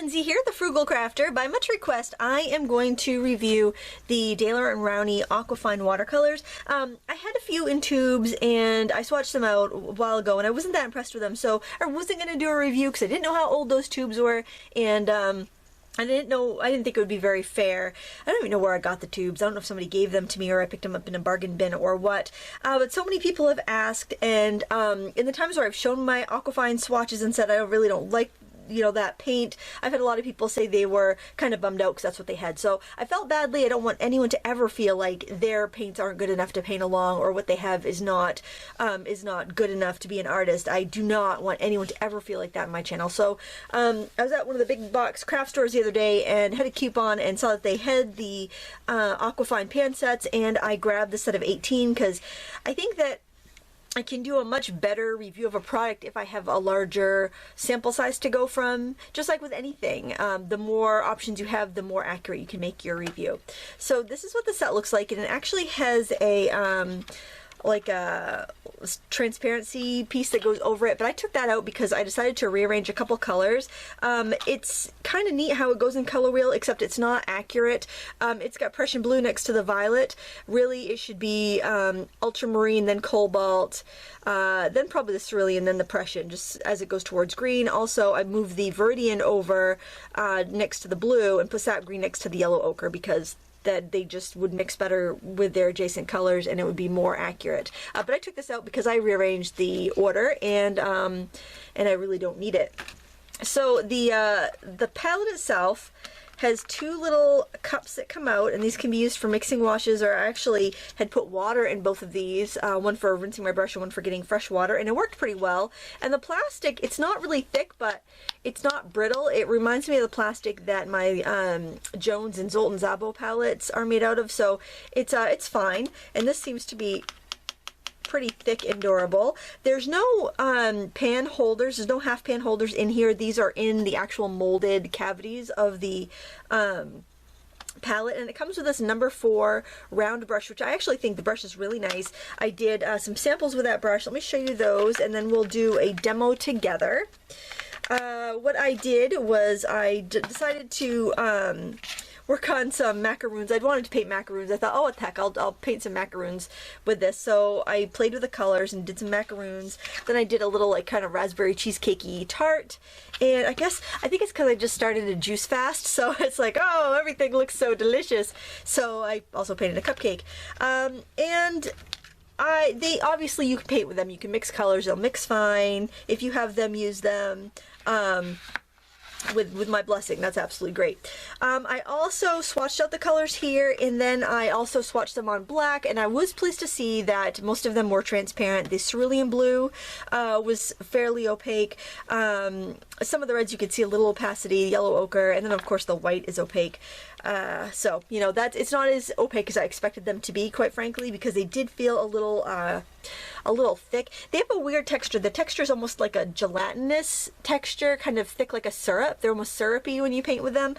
Lindsay here, the Frugal Crafter. By much request, I am going to review the Alizarin and Rowney Aquafine watercolors. I had a few in tubes and I swatched them out a while ago and I wasn't that impressed with them, so I wasn't going to do a review because I didn't know how old those tubes were, and I didn't think it would be very fair. I don't even know where I got the tubes. I don't know if somebody gave them to me or I picked them up in a bargain bin or what. But so many people have asked, and in the times where I've shown my Aquafine swatches and said I really don't like, you know, that paint, I've had a lot of people say they were kind of bummed out because that's what they had. So I felt badly. I don't want anyone to ever feel like their paints aren't good enough to paint along, or what they have is not good enough to be an artist. I do not want anyone to ever feel like that in my channel. So I was at one of the big box craft stores the other day and had a coupon and saw that they had the Aquafine pan sets, and I grabbed the set of 18 because I think that I can do a much better review of a product if I have a larger sample size to go from. Just like with anything, the more options you have, the more accurate you can make your review. So this is what the set looks like, and it actually has a like a transparency piece that goes over it, but I took that out because I decided to rearrange a couple colors. It's kind of neat how it goes in color wheel, except it's not accurate. It's got Prussian blue next to the violet. Really, it should be ultramarine, then cobalt, then probably the cerulean, then the Prussian, just as it goes towards green. Also, I moved the Viridian over next to the blue and put that green next to the yellow ochre because that they just would mix better with their adjacent colors and it would be more accurate. But I took this out because I rearranged the order, and I really don't need it. So the palette itself has two little cups that come out, and these can be used for mixing washes, or I actually had put water in both of these, one for rinsing my brush and one for getting fresh water, and it worked pretty well. And the plastic, it's not really thick, but it's not brittle. It reminds me of the plastic that my Jones and Zoltan Zabo palettes are made out of, so it's fine. And this seems to be pretty thick and durable. There's no pan holders, there's no half pan holders in here. These are in the actual molded cavities of the palette, and it comes with this number 4 round brush, which I actually think the brush is really nice. I did some samples with that brush. Let me show you those, and then we'll do a demo together. What I did was I decided to work on some macaroons. I'd wanted to paint macaroons. I thought, oh, what the heck, I'll paint some macaroons with this. So I played with the colors and did some macaroons. Then I did a little like kind of raspberry cheesecakey tart. And I think it's because I just started a juice fast. So it's like, oh, everything looks so delicious. So I also painted a cupcake. They obviously, you can paint with them. You can mix colors. They'll mix fine. If you have them, use them. With my blessing. That's absolutely great. I also swatched out the colors here, and then I also swatched them on black, and I was pleased to see that most of them were transparent. The cerulean blue was fairly opaque. Some of the reds you could see a little opacity, yellow ochre, and then of course the white is opaque. So, you know, it's not as opaque as I expected them to be, quite frankly, because they did feel a little thick. They have a weird texture. The texture is almost like a gelatinous texture, kind of thick like a syrup. They're almost syrupy when you paint with them.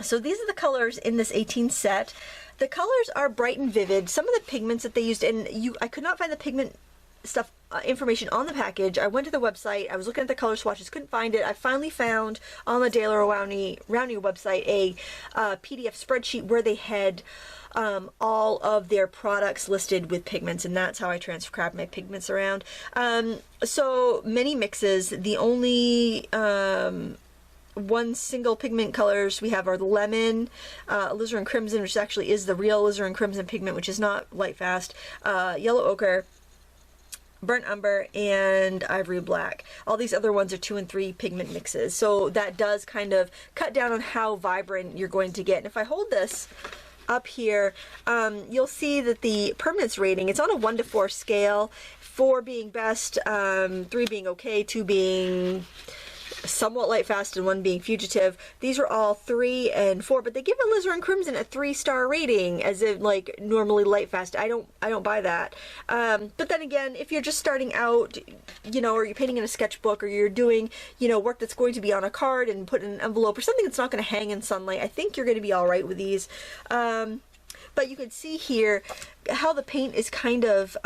So these are the colors in this 18 set. The colors are bright and vivid. Some of the pigments that they used, and I could not find the pigment stuff information on the package. I went to the website, I was looking at the color swatches, couldn't find it. I finally found on the Alizarin Rowney website a PDF spreadsheet where they had all of their products listed with pigments, and that's how I transcribe my pigments around. So many mixes. The only one single pigment colors we have are the lemon, Alizarin Crimson, which actually is the real Alizarin Crimson pigment, which is not light fast, yellow ochre, burnt umber, and ivory black. All these other ones are 2 and 3 pigment mixes, so that does kind of cut down on how vibrant you're going to get. And if I hold this up here, you'll see that the permanence rating, it's on a 1 to 4 scale, 4 being best, 3 being okay, 2 being somewhat light fast, and 1 being fugitive. These are all 3 and 4, but they give Alizarin Crimson a 3-star rating, as if like normally light fast. I don't buy that. But then again, if you're just starting out, you know, or you're painting in a sketchbook, or you're doing, you know, work that's going to be on a card and put in an envelope, or something that's not going to hang in sunlight, I think you're going to be all right with these. But you can see here how the paint is kind of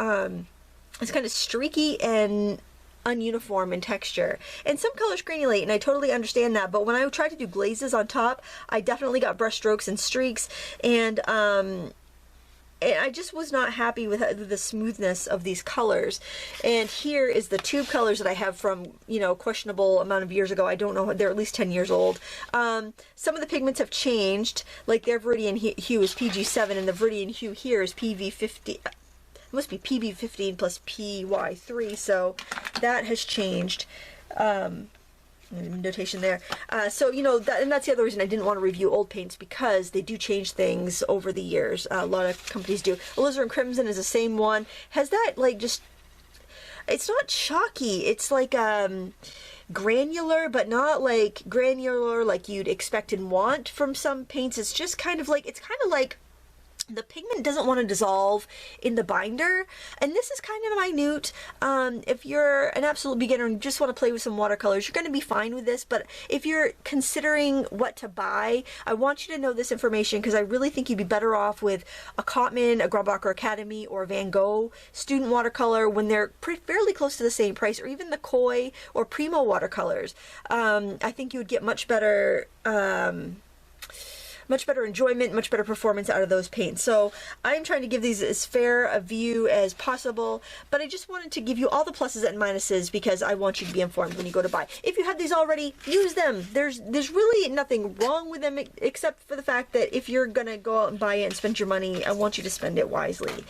streaky and ununiform in texture. And some colors granulate, and I totally understand that, but when I tried to do glazes on top, I definitely got brush strokes and streaks, and I just was not happy with the smoothness of these colors. And here is the tube colors that I have from, you know, questionable amount of years ago. I don't know, they're at least 10 years old. Some of the pigments have changed, like their Viridian hue is PG7, and the Viridian hue here is PV50. It must be PB15 plus PY3, so that has changed. Notation there. So, you know, and that's the other reason I didn't want to review old paints, because they do change things over the years. A lot of companies do. Alizarin Crimson is the same one. Has that, like, just... It's not chalky. It's like granular, but not like granular like you'd expect and want from some paints. It's just kind of like... It's kind of like... The pigment doesn't want to dissolve in the binder, and this is kind of minute. If you're an absolute beginner and just want to play with some watercolors, you're going to be fine with this, but if you're considering what to buy, I want you to know this information, because I really think you'd be better off with a Cotman, a Graubacher Academy, or a Van Gogh student watercolor when they're fairly close to the same price, or even the Koi or Primo watercolors. I think you would get much better enjoyment, much better performance out of those paints. So I'm trying to give these as fair a view as possible, but I just wanted to give you all the pluses and minuses, because I want you to be informed when you go to buy. If you have these already, use them. There's really nothing wrong with them, except for the fact that if you're gonna go out and buy it and spend your money, I want you to spend it wisely.